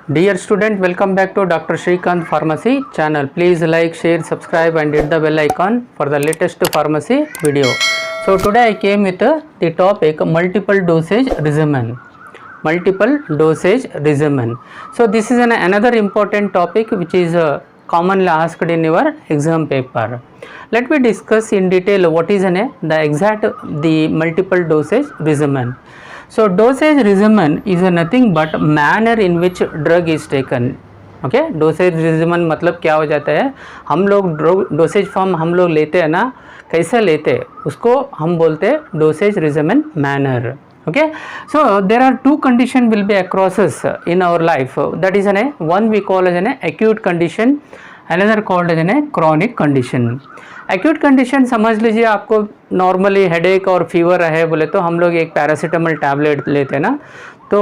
Dear student, welcome back to Dr. Shrikant Pharmacy channel. Please like, share, subscribe and hit the bell icon for the latest pharmacy video. So today I came with the topic multiple dosage regimen. Multiple dosage regimen. So this is another important topic which is commonly asked in your exam paper. Let me discuss in detail what is the multiple dosage regimen. So dosage regimen is nothing but manner in which drug is taken. Okay dosage regimen मतलब क्या हो जाता है, हम लोग dosage form हम लोग लेते हैं ना, कैसे लेते हैं उसको हम बोलते हैं dosage regimen manner. Okay, so there are two condition will be across in our life. That is one we call as an acute condition, another called as a chronic condition. Acute condition समझ लीजिए, आपको normally headache और fever है बोले तो हम लोग एक पैरासीटामोल टैबलेट लेते हैं ना, तो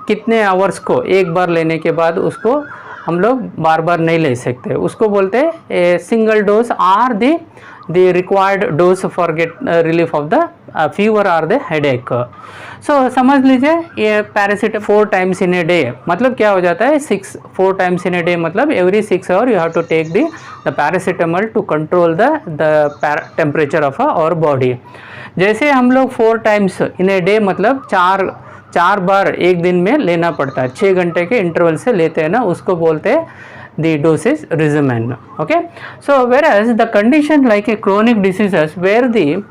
कितने आवर्स को एक बार लेने के बाद उसको हम लोग बार बार नहीं ले सकते, उसको बोलते हैं single dose or the required dose for get relief of the fever or the headache. So समझ लीजिए ये paracetamol 4 times in a day मतलब क्या हो जाता है, 4 times इन ए डे मतलब every 6 hours you have to take the paracetamol to control the temperature of our body. जैसे हम लोग 4 times इन ए डे मतलब चार बार एक दिन में लेना पड़ता है, 6 घंटे के इंटरवल से लेते हैं ना, उसको बोलते हैं the dosage regimen. Okay, so whereas the condition like a chronic diseases where the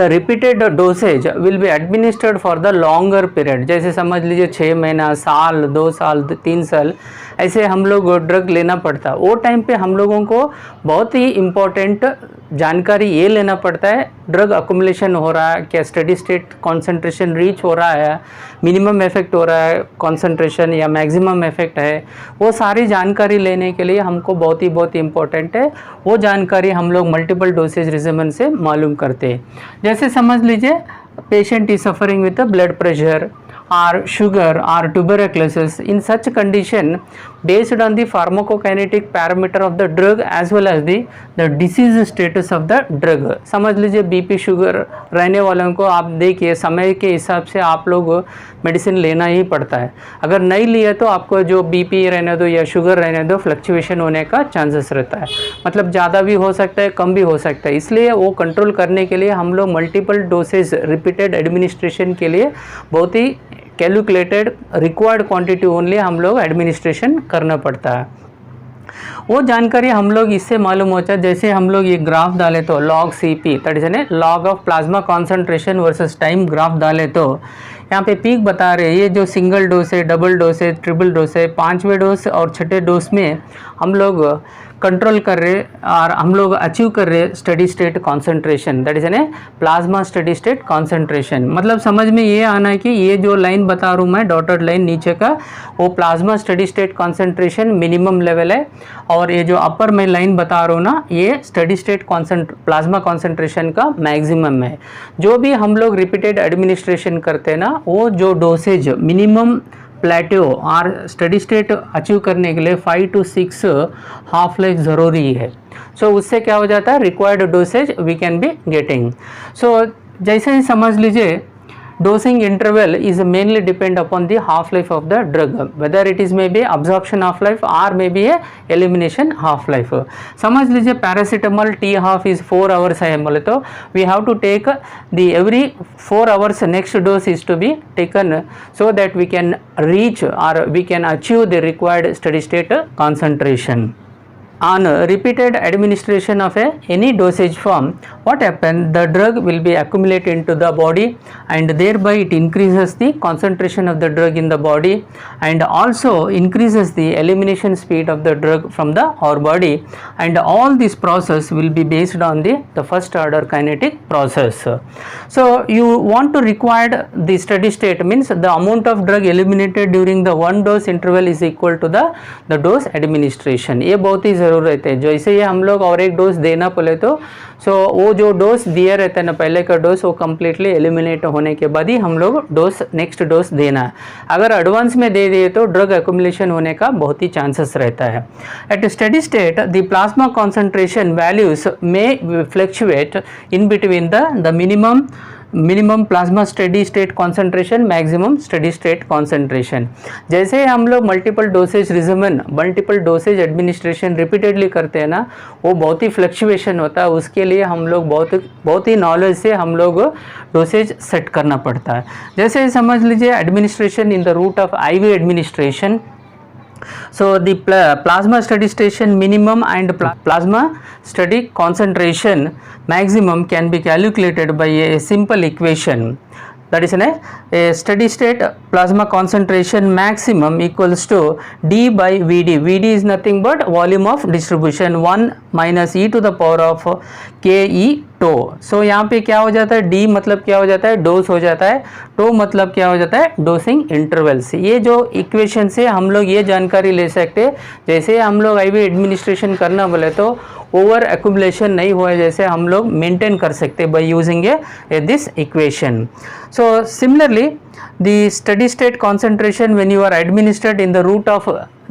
repeated dosage will be administered for the longer period, जैसे समझ लीजिए 6 महीना, साल, 2 साल, 3 साल ऐसे हम लोग ड्रग लेना पड़ता है. वो टाइम पे हम लोगों को बहुत ही इम्पोर्टेंट जानकारी ये लेना पड़ता है, ड्रग अकुमुलेशन हो रहा है क्या, स्टडी स्टेट कॉन्सेंट्रेशन रीच हो रहा है, मिनिमम इफेक्ट हो रहा है कॉन्सेंट्रेशन या मैक्सिमम इफेक्ट है, वो सारी जानकारी लेने के लिए हमको बहुत ही इम्पोर्टेंट है. वो जानकारी हम लोग मल्टीपल डोसेज रिजिमन से मालूम करते हैं. जैसे समझ लीजिए patient is suffering with blood pressure or sugar or tuberculosis. In such condition, based on the pharmacokinetic parameter of the drug as well as the disease status of the drug. समझ लीजिए BP sugar रहने वालों को आप देखिए समय के हिसाब से आप लोग मेडिसिन लेना ही पड़ता है. अगर नहीं लिया तो आपको जो बीपी रहने दो या शुगर रहने दो फ्लक्चुएशन होने का चांसेस रहता है, मतलब ज़्यादा भी हो सकता है कम भी हो सकता है. इसलिए वो कंट्रोल करने के लिए हम लोग मल्टीपल डोसेज रिपीटेड एडमिनिस्ट्रेशन के लिए बहुत ही कैलकुलेटेड रिक्वायर्ड क्वांटिटी ओनली हम लोग एडमिनिस्ट्रेशन करना पड़ता है. वो जानकारी हम लोग इससे मालूम होता है, जैसे हम लोग ये ग्राफ डाले तो log CP that is log of plasma concentration versus time graph डाले तो यहाँ पे पीक बता रहे हैं. ये जो सिंगल डोज है, डबल डोज है, ट्रिपल डोज है, 5वें डोज और 6ठे डोज में हम लोग कंट्रोल कर रहे और हम लोग अचीव कर रहे steady state concentration that is plasma steady state concentration. मतलब समझ में ये आना है कि ये जो लाइन बता रहा हूँ मैं डॉटेड लाइन नीचे का, वो plasma steady state concentration minimum level है, और ये जो अपर में लाइन बता रहा हूँ ना ये स्टडी स्टेट प्लाज्मा कॉन्सेंट्रेशन का मैक्सिमम है. जो भी हम लोग रिपीटेड एडमिनिस्ट्रेशन करते हैं ना, वो जो डोसेज मिनिमम प्लेटो और स्टडी स्टेट अचीव करने के लिए 5 to 6 हाफ लाइफ ज़रूरी है. सो उससे क्या हो जाता है, required dosage we can be getting. So जैसे ही समझ लीजिए dosing interval is mainly depend upon the half life of the drug, whether it is maybe absorption half life or maybe a elimination half life. समझ लीजिए paracetamol T half is 4 hours है बोले तो we have to take the every 4 hours next dose is to be taken so that we can reach or we can achieve the required steady state concentration. On repeated administration of any dosage form, what happens, the drug will be accumulated into the body and thereby it increases the concentration of the drug in the body and also increases the elimination speed of the drug from our body, and all this process will be based on the first order kinetic process. So you want to require the steady state means the amount of drug eliminated during the 1 dose interval is equal to the dose administration. ये बहुत ही रहते हैं. जैसे ये हम लोग और एक डोज देना पड़े तो वो जो डोज दिया रहता है ना पहले का डोज, वो कम्प्लीटली एलिमिनेट होने के बाद ही हम लोग नेक्स्ट डोज देना है. अगर एडवांस में दे दिए तो ड्रग एक्युमुलेशन होने का बहुत ही चांसेस रहता है. At steady state the plasma concentration values में fluctuate in between the minimum minimum plasma steady state concentration, maximum steady state concentration. जैसे हम लोग multiple dosage regimen, multiple dosage administration repeatedly करते हैं ना, वो बहुत ही फ्लक्चुएशन होता है। उसके लिए हम लोग बहुत ही नॉलेज से हम लोग डोसेज सेट करना पड़ता है। जैसे समझ लीजिए administration in the route of IV administration. So the plasma steady state minimum and plasma steady concentration maximum can be calculated by a simple equation. That is a steady state plasma concentration maximum equals to d by Vd. Vd is nothing but volume of distribution, 1 minus e to the power of ke tau. So यहाँ पे क्या हो जाता है, D मतलब क्या हो जाता है, डोज हो जाता है, टो मतलब क्या हो जाता है, डोसिंग इंटरवल से। ये जो इक्वेशन से हम लोग ये जानकारी ले सकते हैं, जैसे हम लोग IV एडमिनिस्ट्रेशन करना बोले तो ओवर एक्यूमुलेशन नहीं हुआ, जैसे हम लोग मेंटेन कर सकते हैं by using this equation. So similarly the steady state concentration when you are administered in the route of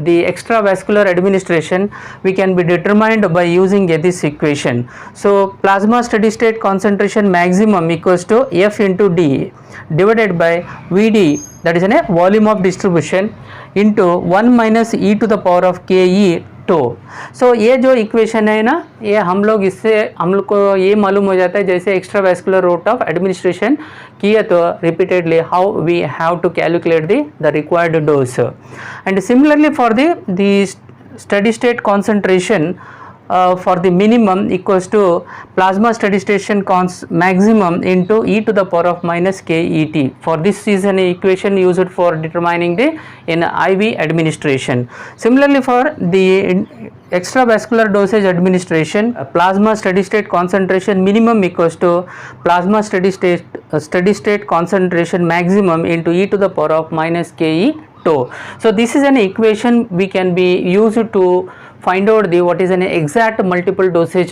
the extravascular administration, we can be determined by using this equation. So plasma steady state concentration maximum equals to F into D divided by Vd, that is a volume of distribution, into 1 minus e to the power of ke tau. So ये जो equation है ना, ये हम लोग इससे हम लोग को ये मालूम हो जाता है, जैसे extravascular route of administration किया तो repeatedly how we have to calculate the required dose. And similarly for the steady state concentration for the minimum equals to plasma steady state maximum into e to the power of minus KET. For this is an equation used for determining the in IV administration. Similarly for the extravascular dosage administration, plasma steady state concentration minimum equals to plasma steady state concentration maximum into e to the power of minus KE tau. So this is an equation we can be used to find out the what is an exact multiple dosage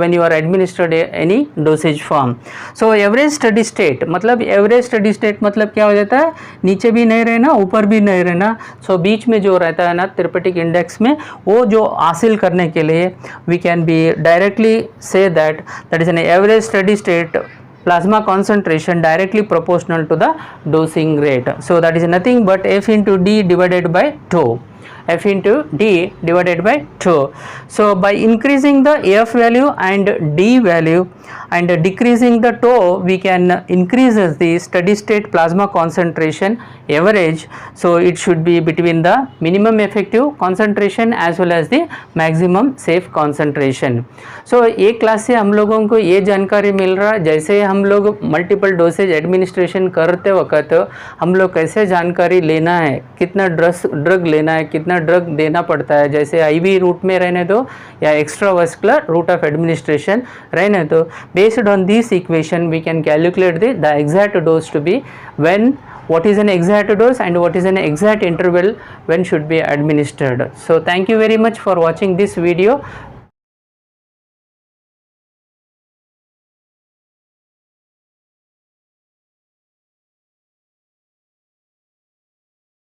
when you are administered any dosage form. So average steady state मतलब average steady state मतलब क्या हो जाता है, नीचे भी नहीं रहना ऊपर भी नहीं रहना, so बीच में जो रहता है ना थेरेपेटिक इंडेक्स में, वो जो हासिल करने के लिए we can be directly say that that is an average steady state plasma concentration directly proportional to the dosing rate. So that is nothing but F into D divided by tau. F into D divided by tau. So by increasing the F value and D value and decreasing the tau, we can increase the steady state plasma concentration average. So it should be between the minimum effective concentration as well as the maximum safe concentration. So एक class से हम लोगों को ये जानकारी मिल रहा है, जैसे हम लोग मल्टीपल डोसेज एडमिनिस्ट्रेशन करते वक्त हम लोग कैसे जानकारी लेना है, कितना ड्रग लेना है, कितना ड्रग देना पड़ता है, जैसे IV रूट में रहने दो या एक्स्ट्रावास्कुलर रूट ऑफ एडमिनिस्ट्रेशन रहने दो। Based on this equation we can calculate the exact dose to be when, what is an exact dose and what is an exact interval when should be administered. So thank you very much for watching this video.